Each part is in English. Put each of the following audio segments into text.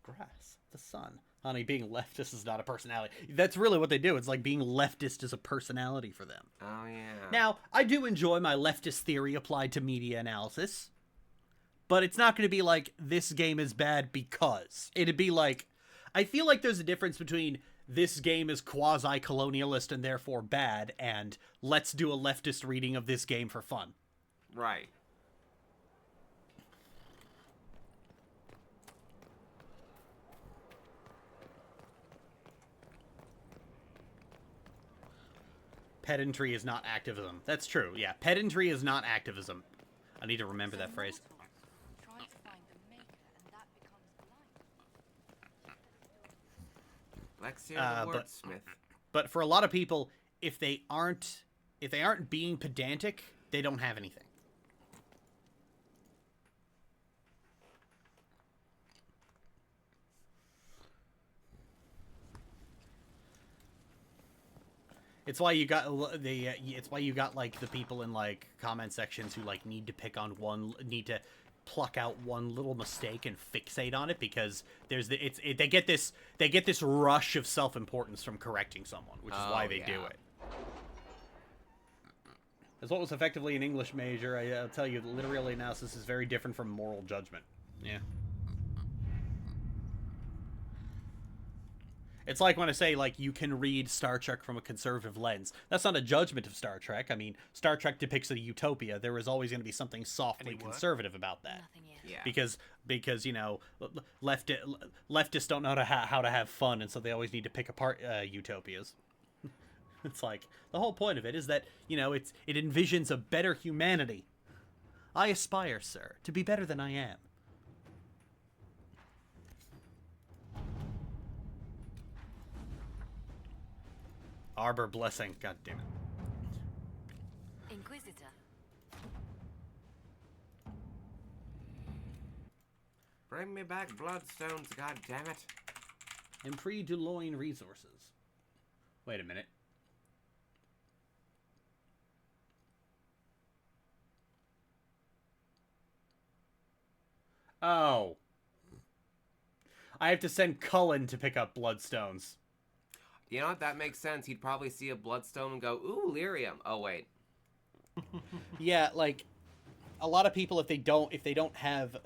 grass, the sun. Honey, being leftist is not a personality. That's really what they do. It's like being leftist is a personality for them. Oh, yeah. Now, I do enjoy my leftist theory applied to media analysis, but it's not going to be like, this game is bad because. It'd be like, I feel like there's a difference between this game is quasi-colonialist and therefore bad, and let's do a leftist reading of this game for fun. Right. Pedantry is not activism. That's true, yeah. Pedantry is not activism. I need to remember that phrase. Lexia the wordsmith. But for a lot of people, if they aren't being pedantic, they don't have anything. It's why you got it's why you got like the people in like comment sections who like need to pluck out one little mistake and fixate on it, because there's they get this rush of self-importance from correcting someone, which is why they do it. As what was effectively an English major, I'll tell you, literary analysis is very different from moral judgment. Yeah. It's like when I say, like, you can read Star Trek from a conservative lens. That's not a judgment of Star Trek. I mean, Star Trek depicts a utopia. There is always going to be something softly conservative about that. Yeah. Because you know, leftists don't know how to have fun, and so they always need to pick apart utopias. It's like, the whole point of it is that, you know, it envisions a better humanity. I aspire, sir, to be better than I am. Arbor Blessing. God damn it. Inquisitor. Bring me back bloodstones, goddammit. Impre Duloin resources. Wait a minute. Oh. I have to send Cullen to pick up bloodstones. You know what? That makes sense. He'd probably see a bloodstone and go, ooh, lyrium. Oh, wait. Yeah, like, a lot of people, if they don't have,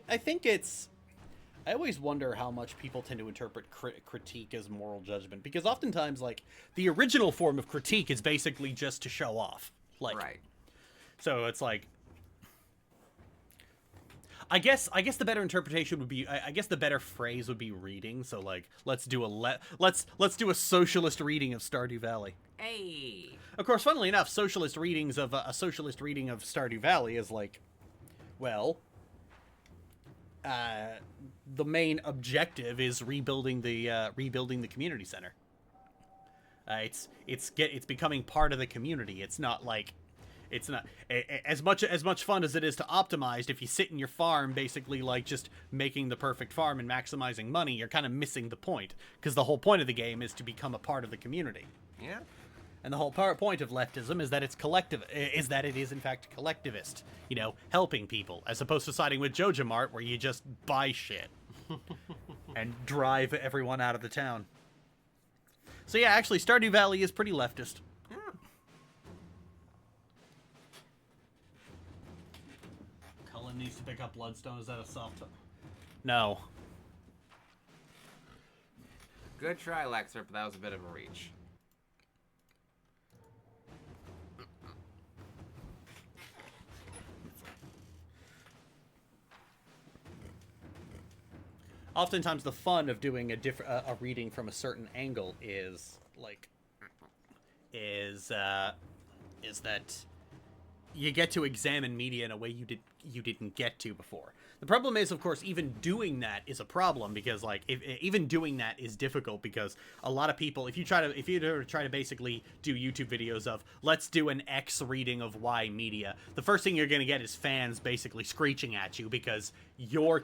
I think it's, I always wonder how much people tend to interpret critique as moral judgment, because oftentimes, like, the original form of critique is basically just to show off. Like, right. So it's like, I guess the better interpretation would be, I guess the better phrase would be reading. So like, let's do a socialist reading of Stardew Valley. Hey. Of course, funnily enough, a socialist reading of Stardew Valley is like, well, the main objective is rebuilding the community center. It's becoming part of the community. It's not like, it's not as much fun as it is to optimize. If you sit in your farm, basically like just making the perfect farm and maximizing money, you're kind of missing the point, because the whole point of the game is to become a part of the community. Yeah. And the whole point of leftism is that it is in fact collectivist. You know, helping people, as opposed to siding with Joja Mart, where you just buy shit and drive everyone out of the town. So yeah, actually, Stardew Valley is pretty leftist. Needs to pick up bloodstone. Is that a soft? No. Good try, Lexer, but that was a bit of a reach. Oftentimes, the fun of doing a reading from a certain angle is that you get to examine media in a way you didn't get to before. The problem is, of course, even doing that is a problem, because like even doing that is difficult, because a lot of people, if you try to basically do YouTube videos of let's do an X reading of Y media, the first thing you're going to get is fans basically screeching at you because your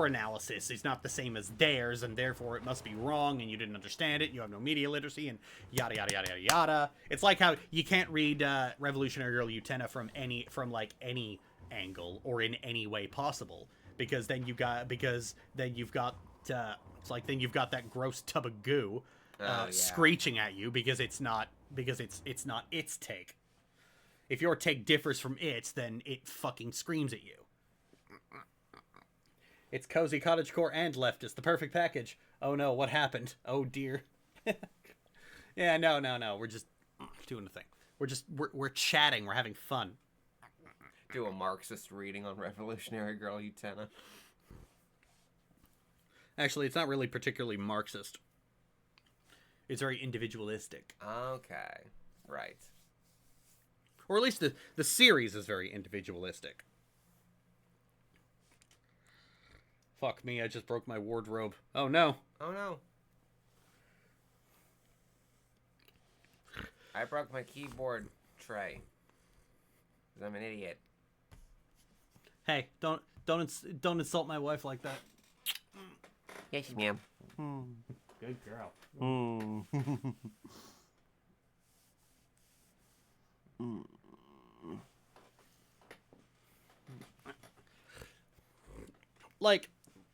analysis is not the same as theirs, and therefore it must be wrong, and you didn't understand it, you have no media literacy, and yada yada yada yada yada. It's like how you can't read Revolutionary Girl Utena from any angle or in any way possible, because then you've got it's like then you've got that gross tub of goo Yeah. screeching at you because it's not its take. If your take differs from its, then it fucking screams at you. It's cozy cottagecore and leftist, the perfect package. Oh no, what happened? Oh dear. Yeah, no. We're just doing a thing. We're chatting. We're having fun. Do a Marxist reading on Revolutionary Girl Utena. Actually, it's not really particularly Marxist. It's very individualistic. Okay. Right. Or at least the series is very individualistic. Fuck me, I just broke my wardrobe. Oh no. Oh no. I broke my keyboard tray. 'Cause I'm an idiot. Hey, don't insult my wife like that. Yes, ma'am. Good girl. Like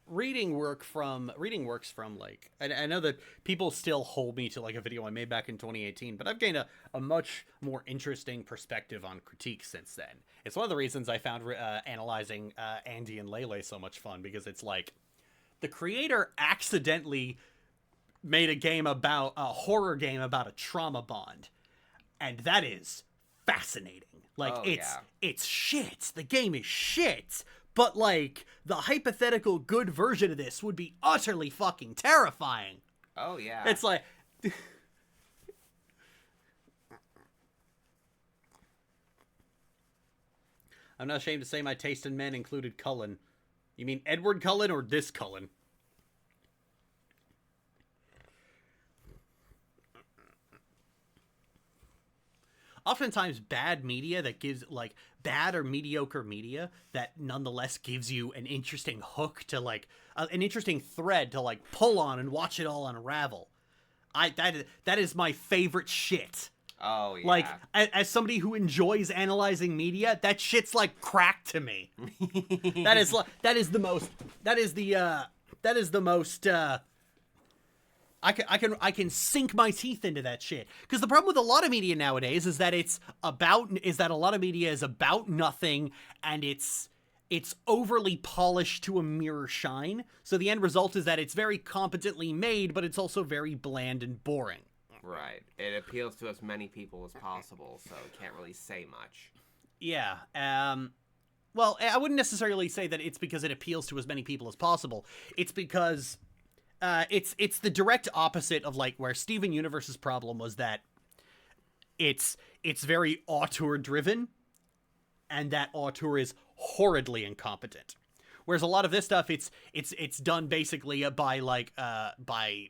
reading works from like I know that people still hold me to like a video I made back in 2018, but I've gained a much more interesting perspective on critique since then. It's one of the reasons I found analyzing Andy and LeyLey so much fun, because it's like the creator accidentally made a horror game about a trauma bond, and that is fascinating. Like it's shit. The game is shit. But, like, the hypothetical good version of this would be utterly fucking terrifying. Oh, yeah. It's like... I'm not ashamed to say my taste in men included Cullen. You mean Edward Cullen or this Cullen? Oftentimes bad media that gives, like, bad or mediocre media that nonetheless gives you an interesting hook to, like, an interesting thread to, like, pull on and watch it all unravel. That is my favorite shit. Oh, yeah. Like, as somebody who enjoys analyzing media, that shit's like crack to me. that is the most I can sink my teeth into that shit. Because the problem with a lot of media nowadays is that a lot of media is about nothing, and it's overly polished to a mirror shine. So the end result is that it's very competently made, but it's also very bland and boring. Right. It appeals to as many people as possible, so it can't really say much. Yeah. Well, I wouldn't necessarily say that it's because it appeals to as many people as possible. It's because it's the direct opposite of, like, where Steven Universe's problem was that it's very auteur driven, and that auteur is horridly incompetent. Whereas a lot of this stuff, it's done basically by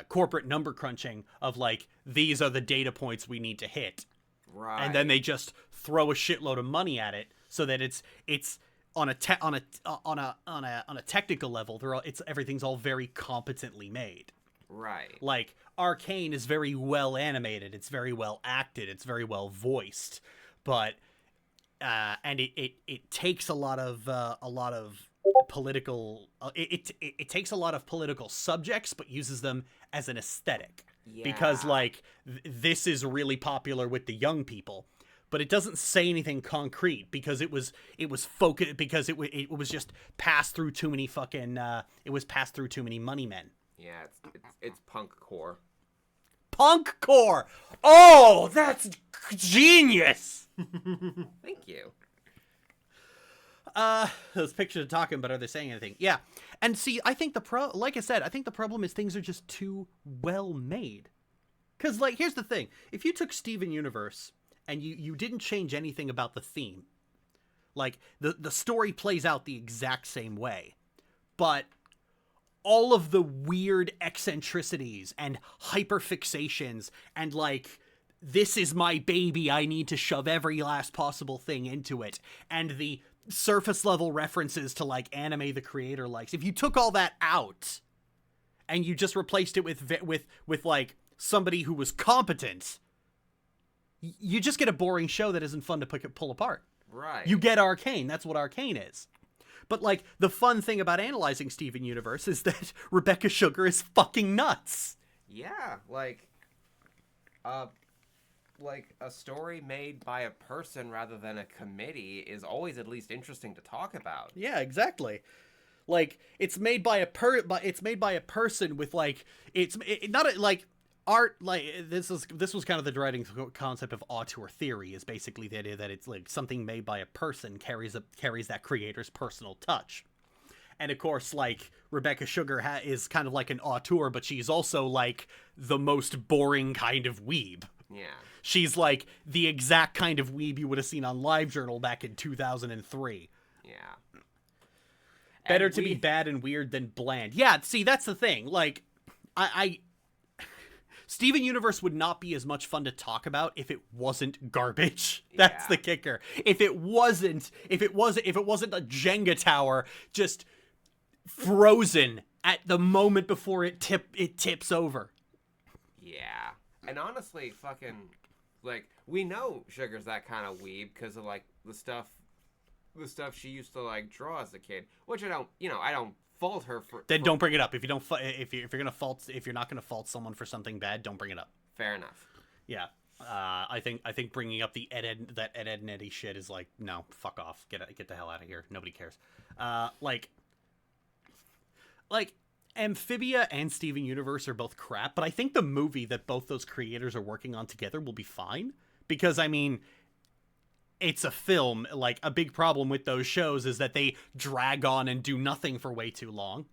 corporate number crunching of, like, these are the data points we need to hit. Right. And then they just throw a shitload of money at it so that it's on a technical level, everything's all very competently made. Right. Like, Arcane is very well animated, it's very well acted, it's very well voiced, but and it takes a lot of political it takes a lot of political subjects, but uses them as an aesthetic. Yeah. Because, like, this is really popular with the young people, but it doesn't say anything concrete because it was focused, because it was just passed through too many fucking money men. Yeah, it's punk core. Punk core. Oh, that's genius. Thank you. Those pictures are talking, but are they saying anything? Yeah. And see, I think like I said, I think the problem is things are just too well made. Cause, like, here's the thing. If you took Steven Universe and you didn't change anything about the theme, like, the story plays out the exact same way, but all of the weird eccentricities and hyperfixations and, like, this is my baby, I need to shove every last possible thing into it, and the surface level references to, like, anime the creator likes, if you took all that out and you just replaced it with like somebody who was competent, you just get a boring show that isn't fun to pull apart. Right. You get Arcane. That's what Arcane is. But, like, the fun thing about analyzing Steven Universe is that Rebecca Sugar is fucking nuts. Yeah, like a story made by a person rather than a committee is always at least interesting to talk about. Yeah, exactly. Like, it's made by a person with, like, like art. Like, this was kind of the driving concept of auteur theory, is basically the idea that it's like something made by a person carries that creator's personal touch. And of course, like, Rebecca Sugar is kind of like an auteur, but she's also like the most boring kind of weeb. Yeah. She's like the exact kind of weeb you would have seen on LiveJournal back in 2003. Yeah. Better to be bad and weird than bland. Yeah, see, that's the thing. Like, Steven Universe would not be as much fun to talk about if it wasn't garbage. That's the kicker. If it wasn't a Jenga tower just frozen at the moment before it tips over. Yeah. And honestly, fucking, like, we know Sugar's that kind of weeb because of, like, the stuff she used to, like, draw as a kid, which I don't fault her for. Then don't bring it up. If you're not gonna fault someone for something bad, don't bring it up. Fair enough. Yeah. I think bringing up the Ed and Eddie shit is like, no, fuck off. Get the hell out of here. Nobody cares. Like Amphibia and Steven Universe are both crap, but I think the movie that both those creators are working on together will be fine. Because, I mean, it's a film. Like, a big problem with those shows is that they drag on and do nothing for way too long.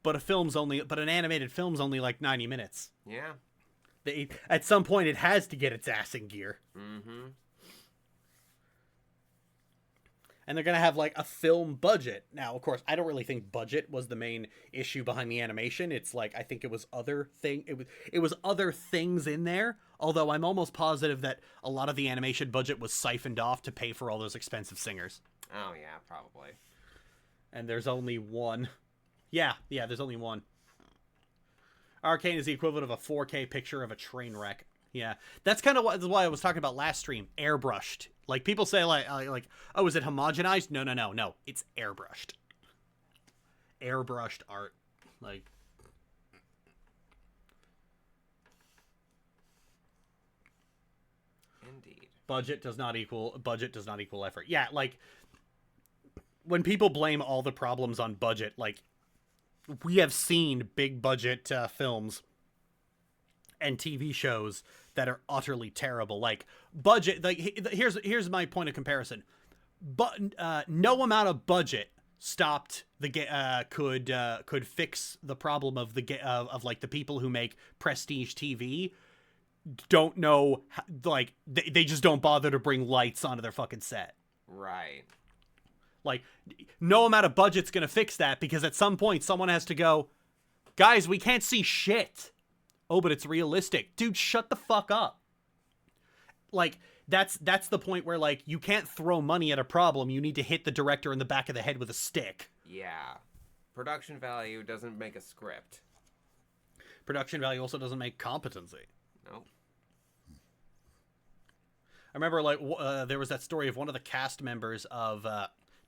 But an animated film's only like 90 minutes. Yeah. At some point, it has to get its ass in gear. Mm-hmm. And they're going to have, like, a film budget. Now, of course, I don't really think budget was the main issue behind the animation. It's like, I think it was other things in there. Although I'm almost positive that a lot of the animation budget was siphoned off to pay for all those expensive singers. Oh, yeah, probably. And there's only one. Yeah, there's only one. Arcane is the equivalent of a 4K picture of a train wreck. Yeah, that's kind of why I was talking about last stream. Airbrushed. Like, people say, like, oh, is it homogenized? No. It's airbrushed. Airbrushed art. Like, indeed. Budget does not equal effort. Yeah, like, when people blame all the problems on budget, like, we have seen big budget films and TV shows that are utterly terrible. Like, budget, like, here's my point of comparison. But no amount of budget stopped could fix the problem of like the people who make prestige TV don't know, like, they just don't bother to bring lights onto their fucking set. Right. Like, no amount of budget's gonna fix that, because at some point someone has to go, guys, we can't see shit. Oh, but it's realistic. Dude, shut the fuck up. Like, that's the point where, like, you can't throw money at a problem. You need to hit the director in the back of the head with a stick. Yeah. Production value doesn't make a script. Production value also doesn't make competency. Nope. I remember, like, there was that story of one of the cast members of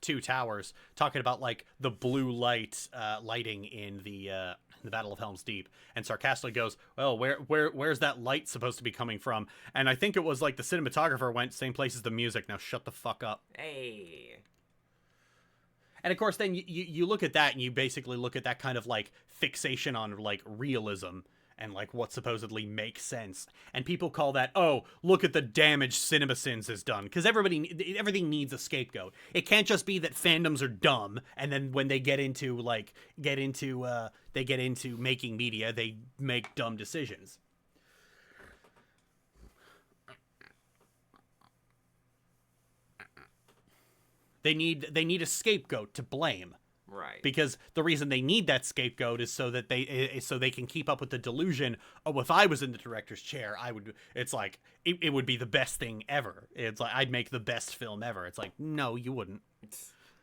Two Towers talking about, like, the blue lighting in the Battle of Helm's Deep, and sarcastically goes, well, where's that light supposed to be coming from? And I think it was like the cinematographer went, same place as the music, now shut the fuck up. Hey. And of course then you look at that, and you basically look at that kind of, like, fixation on, like, realism and, like, what supposedly makes sense, and people call that, oh, look at the damage CinemaSins has done, because everything needs a scapegoat. It can't just be that fandoms are dumb, and then when they get into making media, they make dumb decisions. They need a scapegoat to blame. Right. Because the reason they need that scapegoat is so that they can keep up with the delusion, oh, if I was in the director's chair, it would be the best thing ever. It's like, I'd make the best film ever. It's like, no, you wouldn't.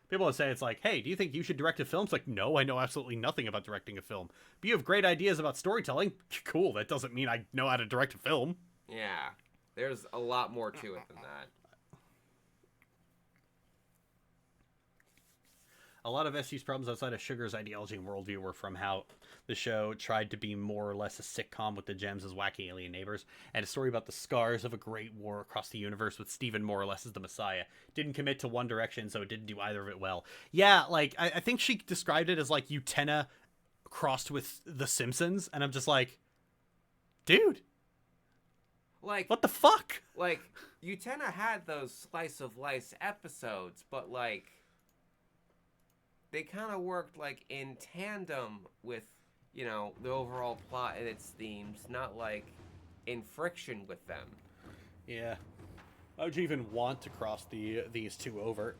People would say, it's like, hey, do you think you should direct a film? It's like, no, I know absolutely nothing about directing a film. But you have great ideas about storytelling. Cool, that doesn't mean I know how to direct a film. Yeah. There's a lot more to it than that. a lot of SU's problems outside of Sugar's ideology and worldview were from how the show tried to be more or less a sitcom with the gems as wacky alien neighbors, and a story about the scars of a great war across the universe with Steven more or less as the Messiah. Didn't commit to one direction, so it didn't do either of it well. Yeah, like, I think she described it as, like, Utena crossed with The Simpsons, and I'm just like, dude, like, what the fuck? Like, Utena had those slice of life episodes, but, like, they kind of worked, like, in tandem with, you know, the overall plot and its themes, not, like, in friction with them. Yeah. Why would you even want to cross these two over?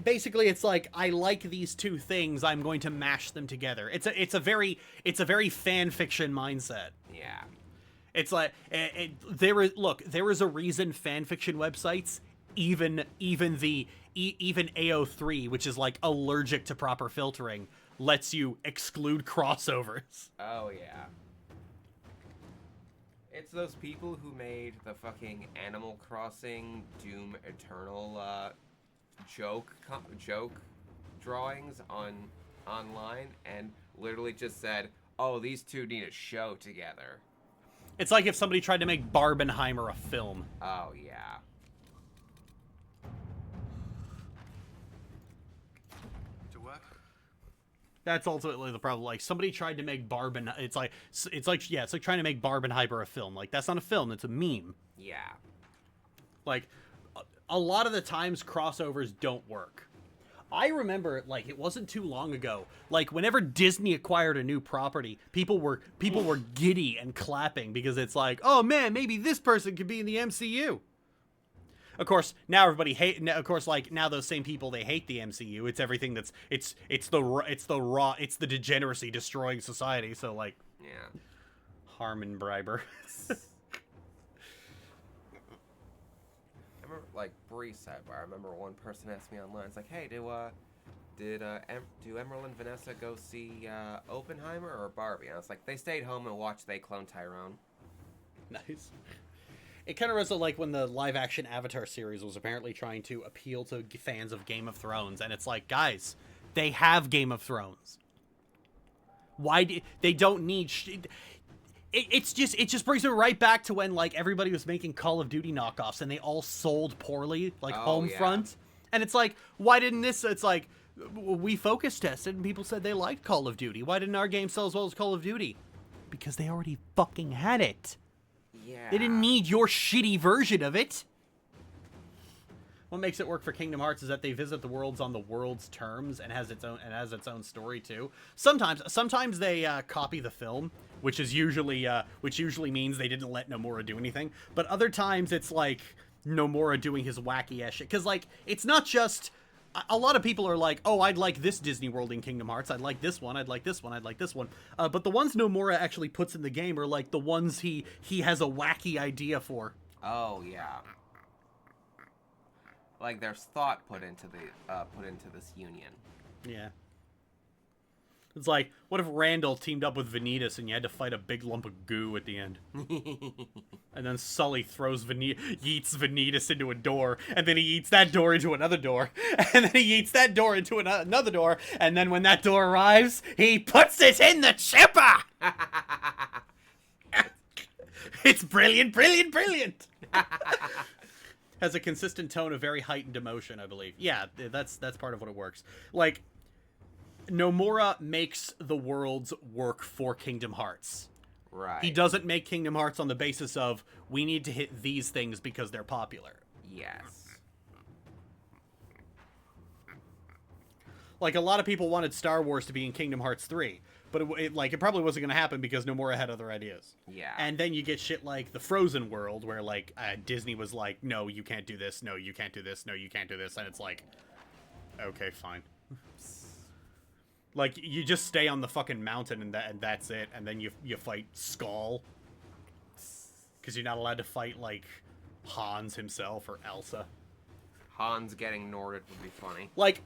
Basically it's like, I like these two things, I'm going to mash them together. It's a very fan fiction mindset. Yeah. It's like there is a reason fan fiction websites, even AO3, which is like allergic to proper filtering, lets you exclude crossovers. Oh yeah. It's those people who made the fucking Animal Crossing Doom Eternal joke drawings online and literally just said, "Oh, these two need a show together." It's like if somebody tried to make Barbenheimer a film. Oh yeah. To work? That's ultimately the problem. Like, somebody tried to make it's like trying to make Barbenheimer a film. Like, that's not a film, it's a meme. Yeah. Like, a lot of the times crossovers don't work. I remember, like, it wasn't too long ago, like, whenever Disney acquired a new property, people were giddy and clapping because it's like, oh man, maybe this person could be in the MCU. Of course, now everybody now those same people, they hate the MCU. It's everything that's it's the degeneracy destroying society. So, like, Yeah. Harmon Briber. I remember, like, brief sidebar. I remember one person asked me online, it's like, "Hey, do Emerald and Vanessa go see Oppenheimer or Barbie?" And I was like, "They stayed home and watched They Clone Tyrone." Nice. It kind of was like when the live-action Avatar series was apparently trying to appeal to fans of Game of Thrones, and it's like, guys, they have Game of Thrones. Why they don't need? It just brings it right back to when, like, everybody was making Call of Duty knockoffs and they all sold poorly, like Homefront, and it's like, why didn't this? It's like, we focus tested and people said they liked Call of Duty. Why didn't our game sell as well as Call of Duty? Because they already fucking had it. Yeah. They didn't need your shitty version of it. What makes it work for Kingdom Hearts is that they visit the worlds on the world's terms and has its own story too. Sometimes they copy the film, which usually means they didn't let Nomura do anything. But other times it's like Nomura doing his wacky ass shit. Because, like, it's not just. A lot of people are like, oh, I'd like this Disney World in Kingdom Hearts. I'd like this one. I'd like this one. I'd like this one. But the ones Nomura actually puts in the game are like the ones he has a wacky idea for. Oh yeah. Like, there's thought put into this union. Yeah. It's like, what if Randall teamed up with Vanitas and you had to fight a big lump of goo at the end? And then Sully yeets Vanitas into a door, and then he yeets that door into another door, and then he yeets that door into another door, and then when that door arrives, he puts it in the chipper! It's brilliant, brilliant, brilliant! Has a consistent tone of very heightened emotion, I believe. Yeah, that's part of what it works. Like, Nomura makes the worlds work for Kingdom Hearts. Right. He doesn't make Kingdom Hearts on the basis of, we need to hit these things because they're popular. Yes. Like, a lot of people wanted Star Wars to be in Kingdom Hearts 3, but it probably wasn't going to happen because Nomura had other ideas. Yeah. And then you get shit like the Frozen world, where, like, Disney was like, no, you can't do this, no, you can't do this, no, you can't do this, and it's like, okay, fine. Like, you just stay on the fucking mountain and that's it, and then you fight Skull. Because you're not allowed to fight, like, Hans himself or Elsa. Hans getting Norded would be funny. Like,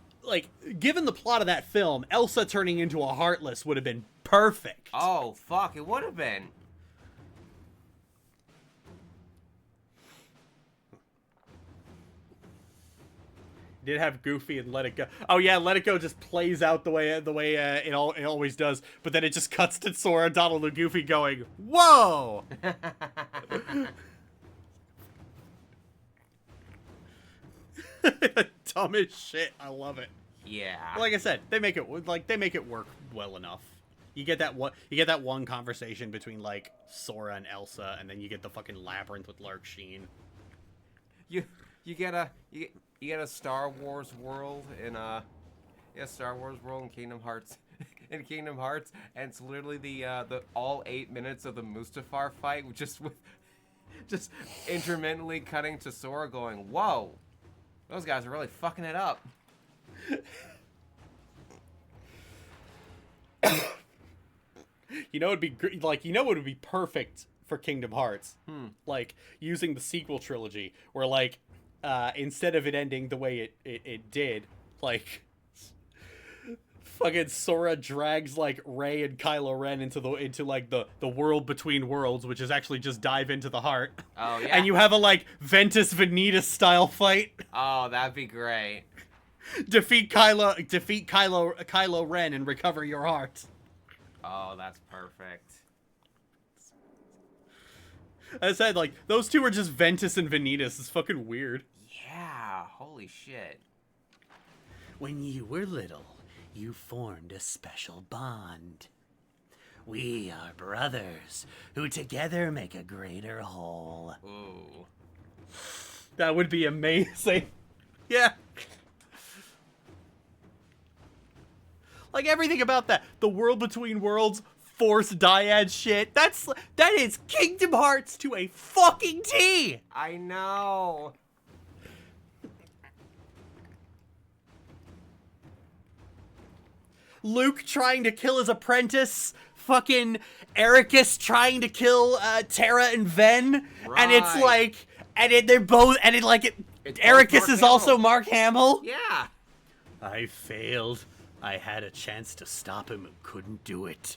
given the plot of that film, Elsa turning into a Heartless would have been perfect. Oh, fuck, it would have been. did have Goofy and Let It Go. Oh yeah, Let It Go just plays out the way it always does, but then it just cuts to Sora, Donald, and Goofy going, "Whoa!" Dumb as shit. I love it. Yeah. Like I said, they make it work well enough. You get that one conversation between like Sora and Elsa, and then you get the fucking labyrinth with Lark Sheen. You get a Star Wars world in Star Wars world in Kingdom Hearts. In Kingdom Hearts, and it's literally the all 8 minutes of the Mustafar fight, just intermittently cutting to Sora going, "Whoa, those guys are really fucking it up." You know, what would be perfect for Kingdom Hearts? Like, using the sequel trilogy, where, like, instead of it ending the way it did, like, fucking Sora drags, like, Rey and Kylo Ren into the world between worlds, which is actually just dive into the heart. Oh, yeah. And you have a, like, Ventus Vanitas style fight. Oh, that'd be great. Defeat Kylo Ren and recover your heart. Oh, that's perfect. I said, like, those two are just Ventus and Vanitas. It's fucking weird. Yeah, holy shit. When you were little, you formed a special bond. We are brothers, who together make a greater whole. Ooh. That would be amazing. Yeah. Like, everything about that. The world between worlds, Force dyad shit. That is Kingdom Hearts to a fucking T! I know. Luke trying to kill his apprentice. Fucking Ericus trying to kill Terra and Ven. Right. And it's like... they're both... And it's Ericus Mark is Hamill. also Mark Hamill. Yeah. I failed. I had a chance to stop him and couldn't do it.